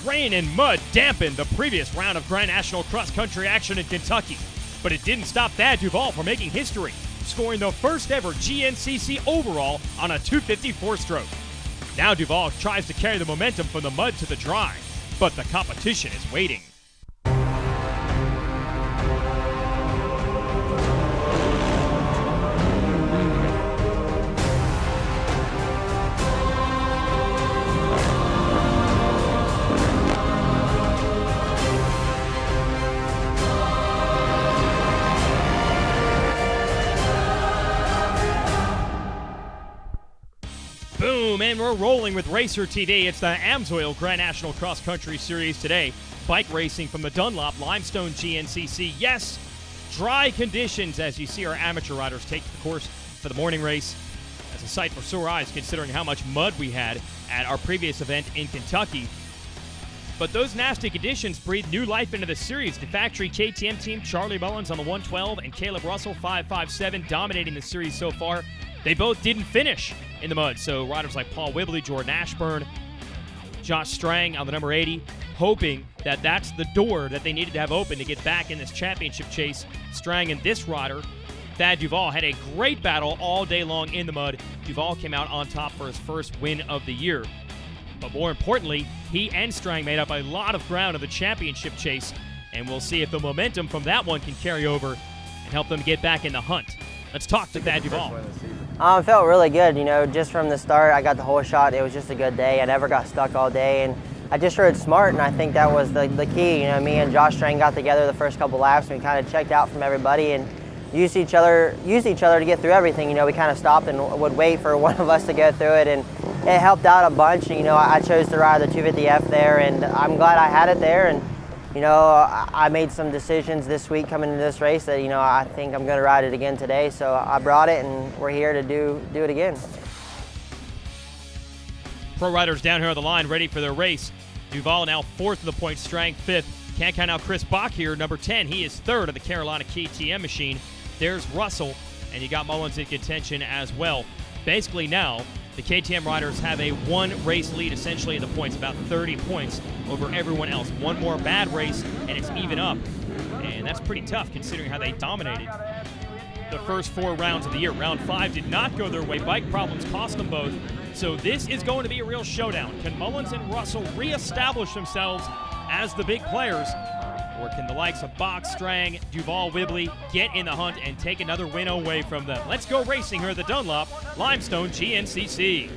Rain and mud dampened the previous round of Grand National Cross Country action in Kentucky, but it didn't stop Thad Duvall from making history, scoring the first ever GNCC overall on a 254 stroke. Now Duvall tries to carry the momentum from the mud to the dry, but the competition is waiting. Boom, and we're rolling with Racer TV. It's the Amsoil Grand National Cross Country Series today. Bike racing from the Dunlop Limestone GNCC. Yes, dry conditions as you see our amateur riders take the course for the morning race. That's a sight for sore eyes considering how much mud we had at our previous event in Kentucky. But those nasty conditions breathed new life into the series. The factory KTM team, Charlie Mullins on the 112 and Caleb Russell 557 dominating the series so far. They both didn't finish in the mud, so riders like Paul Whibley, Jordan Ashburn, Josh Strang on the number 80, hoping that that's the door that they needed to have open to get back in this championship chase. Strang and this rider, Thad Duvall, had a great battle all day long in the mud. Duvall came out on top for his first win of the year. But more importantly, he and Strang made up a lot of ground in the championship chase, and we'll see if the momentum from that one can carry over and help them get back in the hunt. Let's talk to Thad Duvall. It felt really good, just from the start. I got the whole shot. It was just a good day. I never got stuck all day, and I just rode smart, and I think that was the key. Me and Josh Strang got together the first couple laps, and we kind of checked out from everybody and used each other to get through everything. We kind of stopped and would wait for one of us to go through it, and it helped out a bunch. I chose to ride the 250F there, and I'm glad I had it there. And I made some decisions this week coming into this race that, I think I'm going to ride it again today. So I brought it, and we're here to do it again. Pro riders down here on the line ready for their race. Duvall now fourth in the points, Strang fifth. Can't count out Chris Bach here, number 10. He is third of the Carolina KTM machine. There's Russell, and you got Mullins in contention as well. Basically now, the KTM riders have a one-race lead essentially in the points, about 30 points over everyone else. One more bad race, and it's even up. And that's pretty tough considering how they dominated the first 4 rounds of the year. Round 5 did not go their way. Bike problems cost them both. So this is going to be a real showdown. Can Mullins and Russell reestablish themselves as the big players? Or can the likes of Bach, Strang, Duvall, Whibley get in the hunt and take another win away from them? Let's go racing here at the Dunlop Limestone GNCC.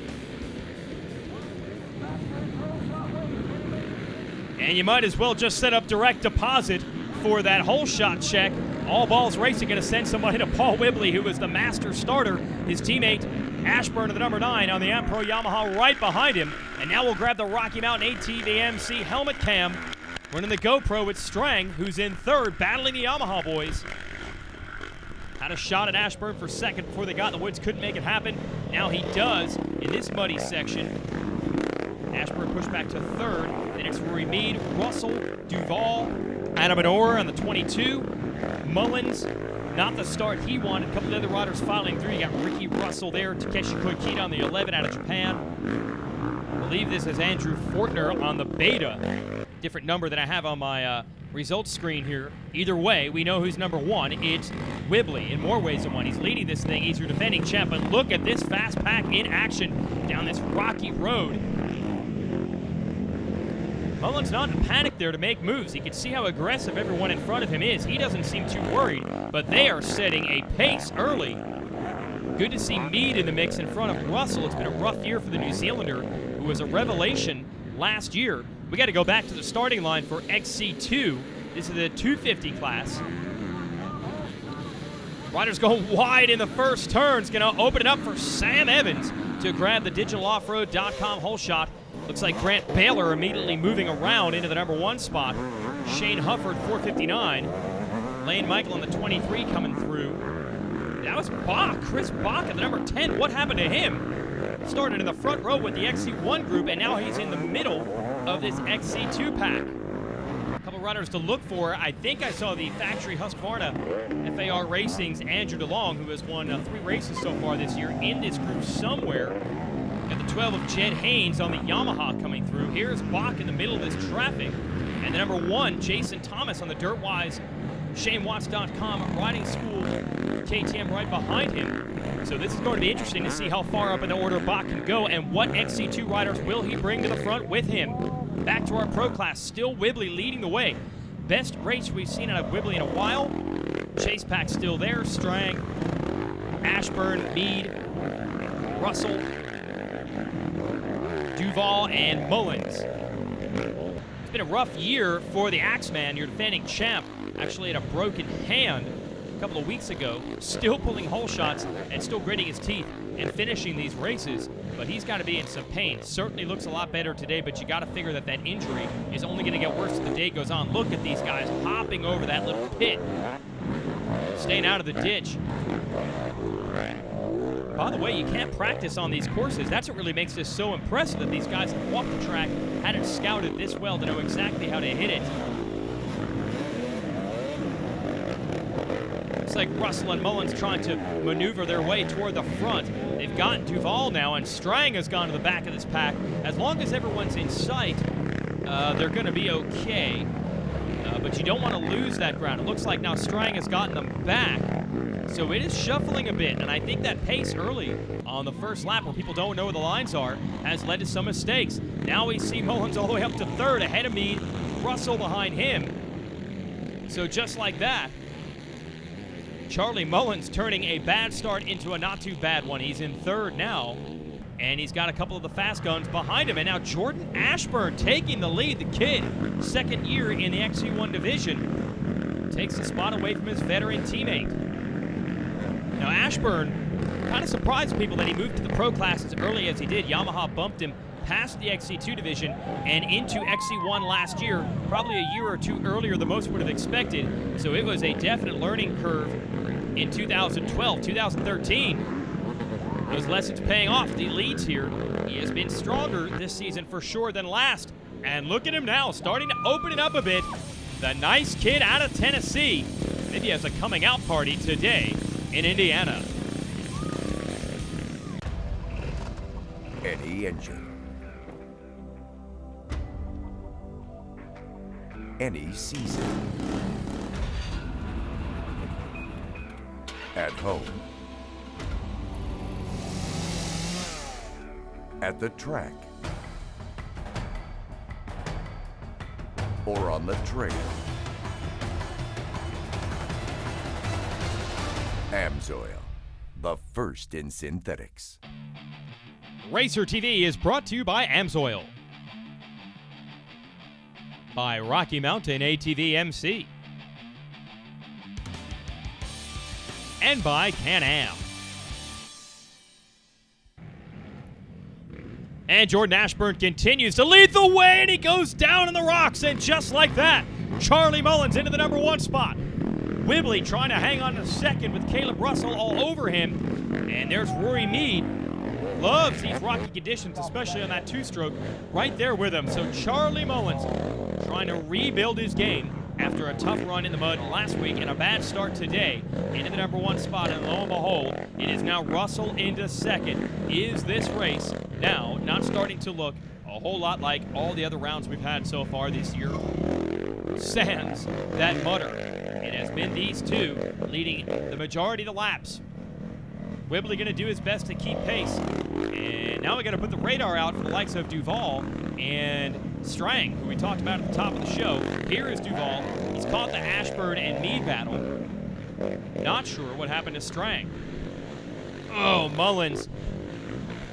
And you might as well just set up direct deposit for that whole shot check. All Balls Racing going to send somebody to Paul Whibley, who was the master starter. His teammate Ashburn of the number 9 on the Ampro Yamaha right behind him. And now we'll grab the Rocky Mountain ATV-MC helmet cam. Running the GoPro with Strang, who's in third, battling the Yamaha boys. Had a shot at Ashburn for second before they got in the woods, couldn't make it happen. Now he does in this muddy section. Ashburn pushed back to third. Then it's Rory Mead, Russell, Duvall, Adam Ador on the 22. Mullins, not the start he wanted. A couple of other riders filing through. You got Ricky Russell there, Takeshi Koikita on the 11 out of Japan. I believe this is Andrew Fortner on the Beta. Different number that I have on my results screen here. Either way, we know who's number 1. It's Whibley in more ways than one. He's leading this thing. He's your defending champ. But look at this fast pack in action down this rocky road. Mullins not in panic there to make moves. He can see how aggressive everyone in front of him is. He doesn't seem too worried, but they are setting a pace early. Good to see Mead in the mix in front of Russell. It's been a rough year for the New Zealander, who was a revelation last year. We got to go back to the starting line for XC2. This is the 250 class. Riders going wide in the first turn. It's going to open it up for Sam Evans to grab the digitaloffroad.com whole shot. Looks like Grant Baylor immediately moving around into the number 1 spot. Shane Hufford, 459. Lane Michael on the 23 coming through. That was Bach, Chris Bach at the number 10. What happened to him? Started in the front row with the XC1 group, and now he's in the middle of this XC2 pack. A couple riders to look for. I think I saw the factory Husqvarna FAR Racing's Andrew DeLong, who has won 3 races so far this year, in this group somewhere. Got the 12 of Jed Haynes on the Yamaha coming through. Here's Bach in the middle of this traffic. And the number 1, Jason Thomas on the DirtWise ShaneWatts.com riding school KTM right behind him. So this is going to be interesting to see how far up in the order Bach can go and what XC2 riders will he bring to the front with him. Back to our pro class, still Whibley leading the way. Best race we've seen out of Whibley in a while. Chase pack still there. Strang, Ashburn, Mead, Russell, Duval, and Mullins. It's been a rough year for the Axeman, your defending champ. Actually had a broken hand a couple of weeks ago. Still pulling hole shots and still gritting his teeth and finishing these races. But he's got to be in some pain. Certainly looks a lot better today, but you got to figure that injury is only going to get worse as the day goes on. Look at these guys hopping over that little pit, staying out of the ditch. By the way, you can't practice on these courses. That's what really makes this so impressive, that these guys have walked the track, had it scouted this well to know exactly how to hit it. Looks like Russell and Mullins trying to maneuver their way toward the front. They've got Duval now, and Strang has gone to the back of this pack. As long as everyone's in sight, they're going to be okay. But you don't want to lose that ground. It looks like now Strang has gotten them back. So it is shuffling a bit, and I think that pace early on the first lap where people don't know where the lines are has led to some mistakes. Now we see Mullins all the way up to third, ahead of Mead, Russell behind him. So just like that, Charlie Mullins turning a bad start into a not too bad one. He's in third now, and he's got a couple of the fast guns behind him. And now Jordan Ashburn taking the lead. The kid, second year in the XC1 division, takes the spot away from his veteran teammate. Now Ashburn kind of surprised people that he moved to the pro class as early as he did. Yamaha bumped him past the XC2 division and into XC1 last year, probably a year or two earlier than most would have expected. So it was a definite learning curve in 2012. 2013, those lessons paying off. The leads here. He has been stronger this season for sure than last. And look at him now, starting to open it up a bit. The nice kid out of Tennessee. Maybe he has a coming out party today in Indiana. Any engine, any season, at home, at the track, or on the trail. Amsoil, the first in synthetics. Racer TV is brought to you by Amsoil, by Rocky Mountain ATV MC, and by Can-Am. And Jordan Ashburn continues to lead the way, and he goes down in the rocks, and just like that, Charlie Mullins into the number 1 spot. Whibley trying to hang on to second with Caleb Russell all over him. And there's Rory Mead. Loves these rocky conditions, especially on that 2-stroke, right there with him. So Charlie Mullins trying to rebuild his game after a tough run in the mud last week and a bad start today into the number 1 spot. And lo and behold, it is now Russell into second. Is this race now not starting to look a whole lot like all the other rounds we've had so far this year? Sans that mutter. It has been these two leading the majority of the laps. Whibley going to do his best to keep pace. And now we got to put the radar out for the likes of Duval and Strang, who we talked about at the top of the show. Here is Duval. He's caught the Ashburn and Mead battle. Not sure what happened to Strang. Oh, Mullins.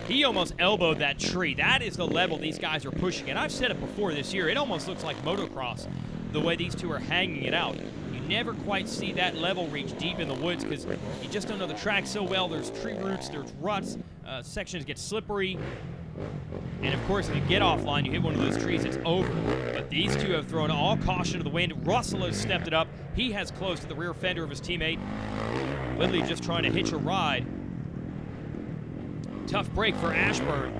He almost elbowed that tree. That is the level these guys are pushing. And I've said it before this year. It almost looks like motocross, the way these two are hanging it out. You never quite see that level reach deep in the woods because you just don't know the track so well. There's tree roots, there's ruts, sections get slippery. And of course, if you get offline, you hit one of those trees, it's over. But these two have thrown all caution to the wind. Russell has stepped it up. He has close to the rear fender of his teammate. Whibley just trying to hitch a ride. Tough break for Ashburn.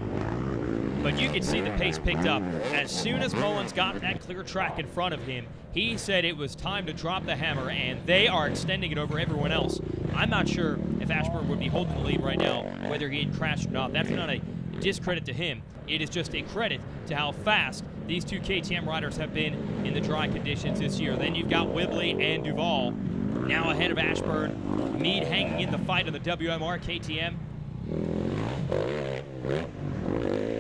But you can see the pace picked up. As soon as Mullins got that clear track in front of him, he said it was time to drop the hammer, and they are extending it over everyone else. I'm not sure if Ashburn would be holding the lead right now, whether he had crashed or not. That's not a discredit to him. It is just a credit to how fast these two KTM riders have been in the dry conditions this year. Then you've got Whibley and Duvall now ahead of Ashburn. Meade hanging in the fight on the WMR KTM.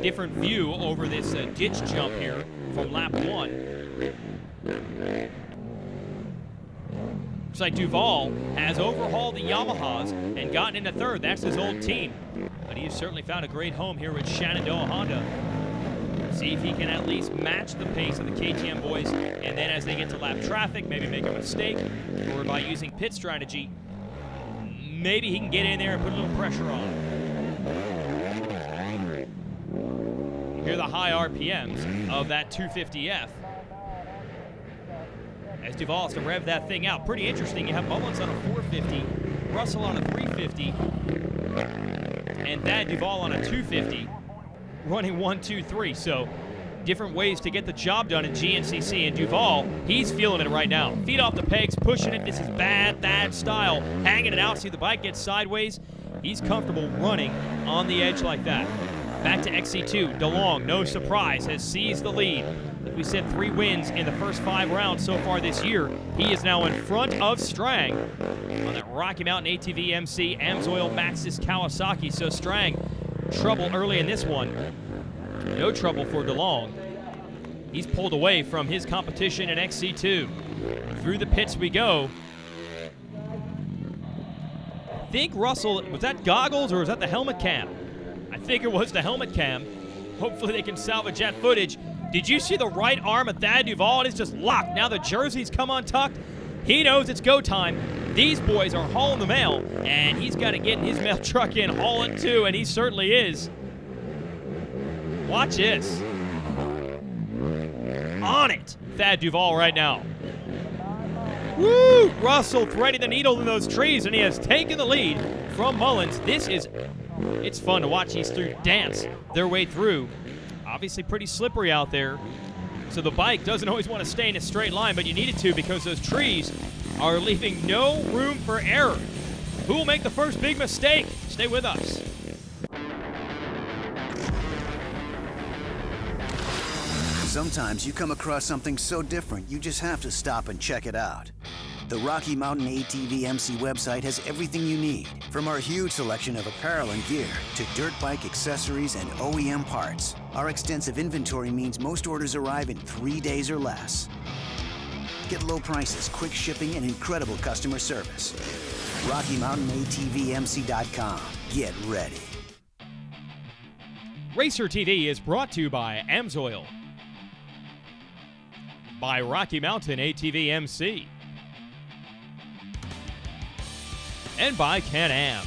Different view over this ditch jump here from lap 1. Looks like Duvall has overhauled the Yamahas and gotten into third. That's his old team. But he's certainly found a great home here with Shenandoah Honda. See if he can at least match the pace of the KTM boys. And then as they get to lap traffic, maybe make a mistake. Or by using pit strategy, maybe he can get in there and put a little pressure on. Hear the high RPMs of that 250F. As Duvall has to rev that thing out. Pretty interesting. You have Mullins on a 450, Russell on a 350, and Thad Duvall on a 250, running 1, 2, 3. So different ways to get the job done in GNCC. And Duvall, he's feeling it right now. Feet off the pegs, pushing it. This is bad Thad style. Hanging it out. See the bike get sideways. He's comfortable running on the edge like that. Back to XC2. DeLong, no surprise, has seized the lead. Like we said, 3 wins in the first 5 rounds so far this year. He is now in front of Strang on that Rocky Mountain ATV MC Amsoil Maxxis Kawasaki. So Strang, trouble early in this one. No trouble for DeLong. He's pulled away from his competition in XC2. Through the pits we go. I think Russell, was that goggles or was that the helmet cam? I think it was the helmet cam. Hopefully they can salvage that footage. Did you see the right arm of Thad Duvall? It is just locked. Now the jerseys come untucked. He knows it's go time. These boys are hauling the mail, and he's got to get his mail truck in, haul it too, and he certainly is. Watch this. On it, Thad Duvall right now. Woo! Russell threading the needle in those trees, and he has taken the lead from Mullins. It's fun to watch these three dance their way through. Obviously pretty slippery out there, so the bike doesn't always want to stay in a straight line, but you need it to because those trees are leaving no room for error. Who will make the first big mistake? Stay with us. Sometimes you come across something so different, you just have to stop and check it out. The Rocky Mountain ATV MC website has everything you need, from our huge selection of apparel and gear to dirt bike accessories and OEM parts. Our extensive inventory means most orders arrive in 3 days or less. Get low prices, quick shipping, and incredible customer service. RockyMountainATVMC.com. Get ready. Racer TV is brought to you by Amsoil, by Rocky Mountain ATV MC, and by Can-Am.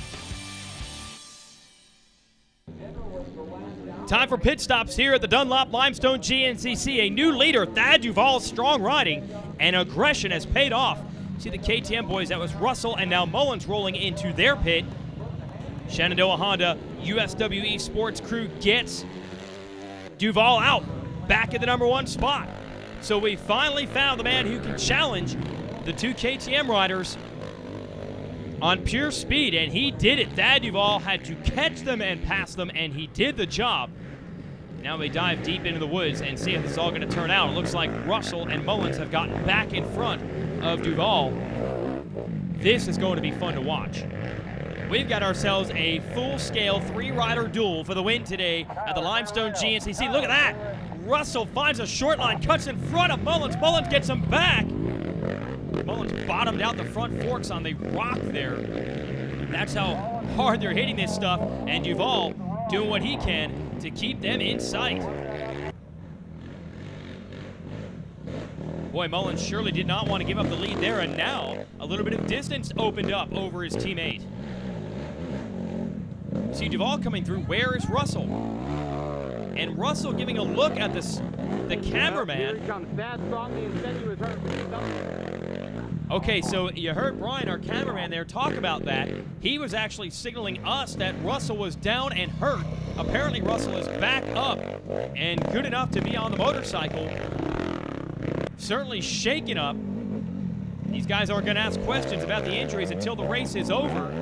Time for pit stops here at the Dunlop Limestone GNCC. A new leader, Thad Duvall's strong riding and aggression has paid off. See the KTM boys, that was Russell and now Mullins rolling into their pit. Shenandoah Honda USWE Sports Crew gets Duvall out, back at the #1 spot. So we finally found the man who can challenge the two KTM riders on pure speed, and he did it. Thad Duvall had to catch them and pass them, and he did the job. Now we dive deep into the woods and see how this is all going to turn out. It looks like Russell and Mullins have gotten back in front of Duvall. This is going to be fun to watch. We've got ourselves a full-scale 3-rider duel for the win today at the Limestone GNCC. Look at that. Russell finds a short line, cuts in front of Mullins. Mullins gets him back. Mullins bottomed out the front forks on the rock there. That's how hard they're hitting this stuff, and Duvall doing what he can to keep them in sight. Boy, Mullins surely did not want to give up the lead there, and now a little bit of distance opened up over his teammate. See Duvall coming through. Where is Russell? And Russell giving a look at the cameraman. Here he comes. Thad saw me and said he was hurt. Okay, so you heard Brian, our cameraman there, talk about that. He was actually signaling us that Russell was down and hurt. Apparently Russell is back up and good enough to be on the motorcycle. Certainly shaken up. These guys aren't going to ask questions about the injuries until the race is over.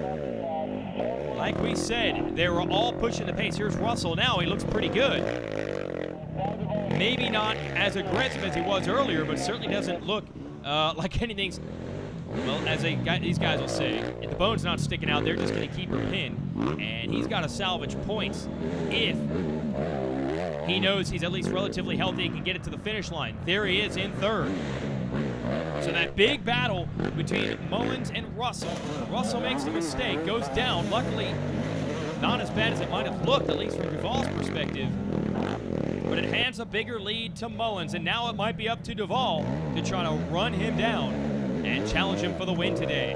Like we said, they were all pushing the pace. Here's Russell now. He looks pretty good. Maybe not as aggressive as he was earlier, but certainly doesn't look like anything's, well, as these guys will say, if the bone's not sticking out, they're just going to keep her pinned. And he's got to salvage points if he knows he's at least relatively healthy and can get it to the finish line. There he is in third. So that big battle between Mullins and Russell. Russell makes the mistake, goes down. Luckily, not as bad as it might have looked, at least from Duvall's perspective. But it hands a bigger lead to Mullins, and now it might be up to Duvall to try to run him down and challenge him for the win today.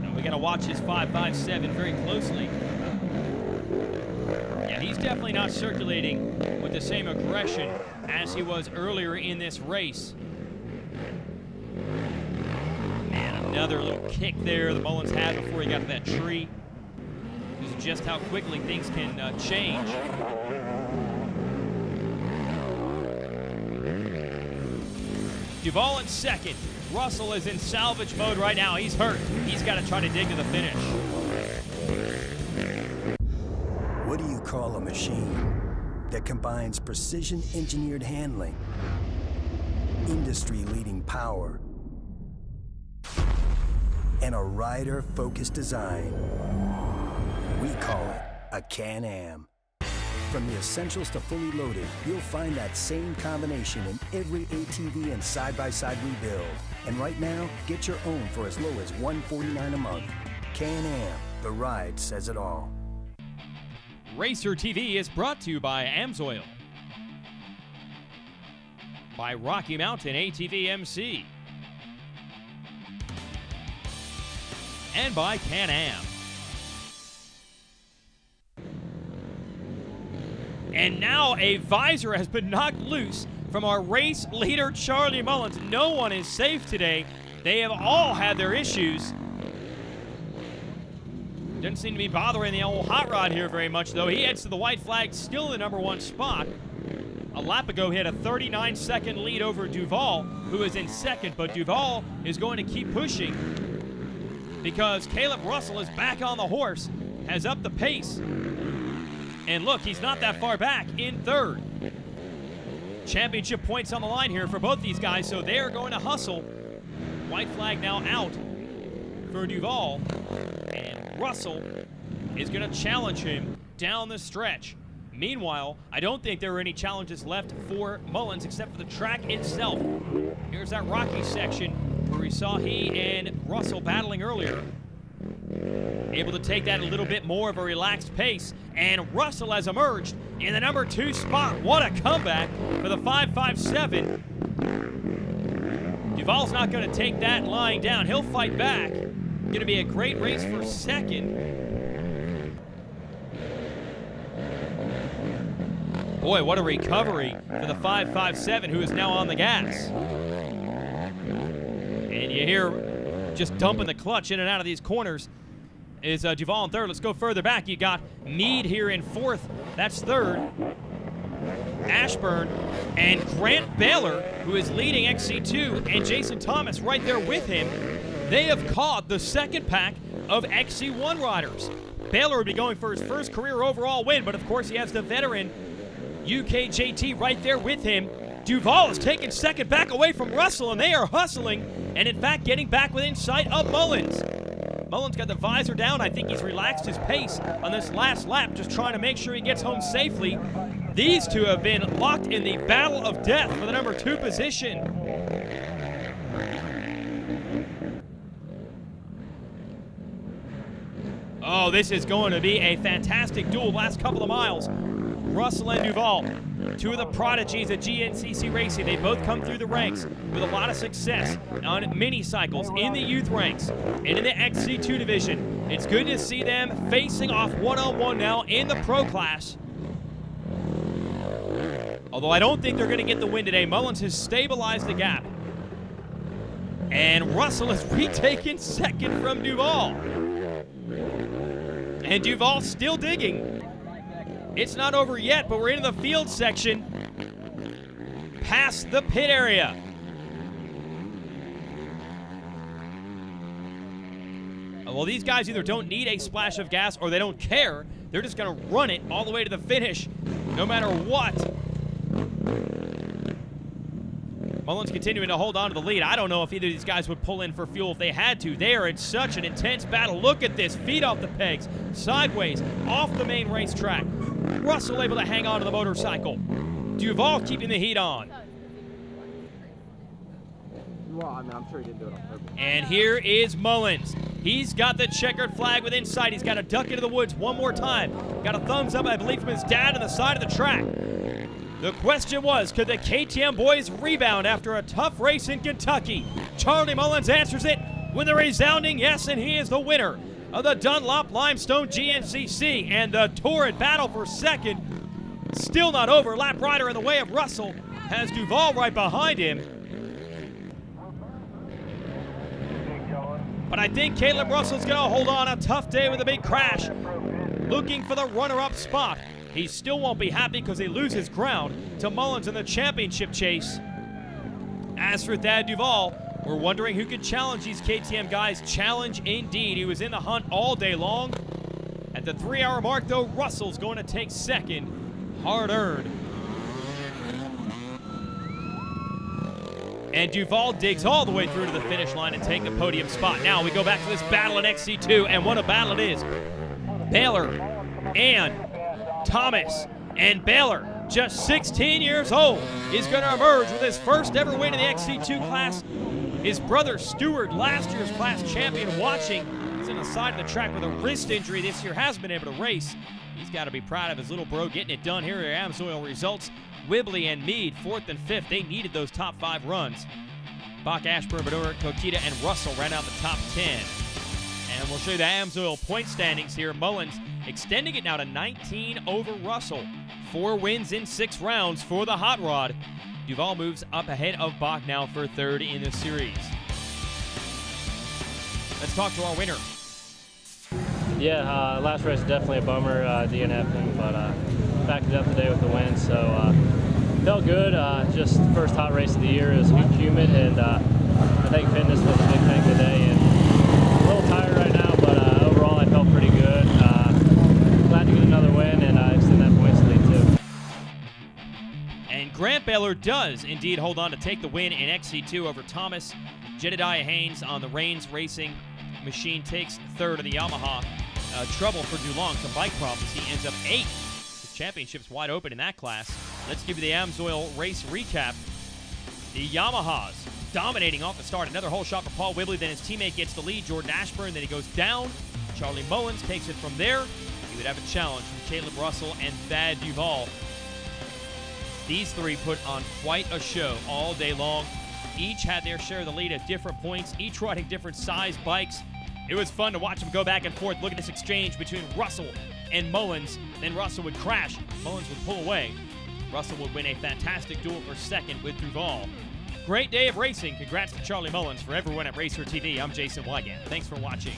And we got to watch his 5.57 very closely. Yeah, he's definitely not circulating with the same aggression as he was earlier in this race. Man, another little kick there that Mullins had before he got to that tree. This is just how quickly things can change. Duvall in second. Russell is in salvage mode right now. He's hurt. He's got to try to dig to the finish. What do you call a machine that combines precision-engineered handling, industry-leading power, and a rider-focused design? We call it a Can-Am. From the essentials to fully loaded, you'll find that same combination in every ATV and side-by-side we build. And right now, get your own for as low as $149 a month. Can-Am, the ride says it all. Racer TV is brought to you by AMSOIL, by Rocky Mountain ATV MC, and by Can-Am. And now a visor has been knocked loose from our race leader, Charlie Mullins. No one is safe today. They have all had their issues. Doesn't seem to be bothering the old hot rod here very much, though. He heads to the white flag, still in the #1 spot. A lap ago, he had a 39-second lead over Duvall, who is in second, but Duvall is going to keep pushing because Caleb Russell is back on the horse, has upped the pace. And look, he's not that far back in third. Championship points on the line here for both these guys, so they are going to hustle. White flag now out for Duvall, and Russell is going to challenge him down the stretch. Meanwhile, I don't think there are any challenges left for Mullins except for the track itself. Here's that rocky section where we saw he and Russell battling earlier. Able to take that a little bit more of a relaxed pace, and Russell has emerged in the #2 spot. What a comeback for the 5.57. Duvall's not going to take that lying down. He'll fight back. Going to be a great race for second. Boy, what a recovery for the 5.57, who is now on the gas. And you hear just dumping the clutch in and out of these corners is Duvall in third. Let's go further back. You got Meade here in fourth. That's third. Ashburn and Grant Baylor, who is leading XC2, and Jason Thomas right there with him. They have caught the second pack of XC1 riders. Baylor would be going for his first career overall win, but of course he has the veteran UKJT right there with him. Duvall is taking second back away from Russell, and they are hustling, and in fact getting back within sight of Mullins. Mullins got the visor down. I think he's relaxed his pace on this last lap, just trying to make sure he gets home safely. These two have been locked in the battle of death for the #2 position. Oh, this is going to be a fantastic duel last couple of miles. Russell and Duvall, two of the prodigies at GNCC Racing. They both come through the ranks with a lot of success on mini cycles in the youth ranks and in the XC2 division. It's good to see them facing off one-on-one now in the pro class. Although I don't think they're going to get the win today. Mullins has stabilized the gap. And Russell has retaken second from Duvall. And Duvall still digging. It's not over yet, but we're into the field section, past the pit area. Well, these guys either don't need a splash of gas or they don't care. They're just going to run it all the way to the finish, no matter what. Mullins continuing to hold on to the lead. I don't know if either of these guys would pull in for fuel if they had to. They are in such an intense battle. Look at this. Feet off the pegs, sideways, off the main racetrack. Russell able to hang on to the motorcycle. Duval keeping the heat on. Well, I mean, I'm sure he didn't do it on purpose. And here is Mullins. He's got the checkered flag within sight. He's got to duck into the woods one more time. Got a thumbs up, I believe, from his dad on the side of the track. The question was, could the KTM boys rebound after a tough race in Kentucky? Charlie Mullins answers it with a resounding yes, and he is the winner of the Dunlop Limestone GNCC. And the torrid battle for second still not over. Lap rider in the way of Russell has Duval right behind him. But I think Caleb Russell's going to hold on. A tough day with a big crash. Looking for the runner-up spot. He still won't be happy because he loses ground to Mullins in the championship chase. As for Thad Duval, we're wondering who could challenge these KTM guys. Challenge indeed. He was in the hunt all day long. At the 3-hour mark, though, Russell's going to take second. Hard-earned. And Duval digs all the way through to the finish line and take the podium spot. Now we go back to this battle in XC2, and what a battle it is. Baylor and Thomas. And Baylor, just 16 years old, is going to emerge with his first ever win in the XC2 class. His brother Stewart, last year's class champion, watching. He's on the side of the track with a wrist injury this year, hasn't been able to race. He's got to be proud of his little bro getting it done. Here are AMSOIL results. Whibley and Meade, 4th and 5th. They needed those top 5 runs. Bach, Ashburn, Bedore, Kokita, and Russell ran out the top 10. And we'll show you the AMSOIL point standings here. Mullins extending it now to 19 over Russell. 4 wins in 6 rounds for the Hot Rod. Duval moves up ahead of Bach now for 3rd in the series. Let's talk to our winner. Yeah, last race definitely a bummer, DNFing, but backed it up today with the win, so felt good. Just first hot race of the year. It was humid, and I think fitness was a big thing today. And a little tired right now, but overall I felt pretty good. Glad to get another win and extend that points lead too. And Grant Baylor does indeed hold on to take the win in XC2 over Thomas. Jedediah Haynes on the Reigns Racing machine takes 3rd in the Yamaha. Trouble for DuLong, some bike problems. He ends up 8th. The championship's wide open in that class. Let's give you the AMSOIL race recap. The Yamahas dominating off the start. Another hole shot for Paul Whibley. Then his teammate gets the lead, Jordan Ashburn. Then he goes down. Charlie Mullins takes it from there. He would have a challenge from Caleb Russell and Thad Duval. These 3 put on quite a show all day long. Each had their share of the lead at different points, each riding different size bikes. It was fun to watch them go back and forth. Look at this exchange between Russell and Mullins. Then Russell would crash. Mullins would pull away. Russell would win a fantastic duel for 2nd with Duval. Great day of racing. Congrats to Charlie Mullins. For everyone at Racer TV, I'm Jason Wygant. Thanks for watching.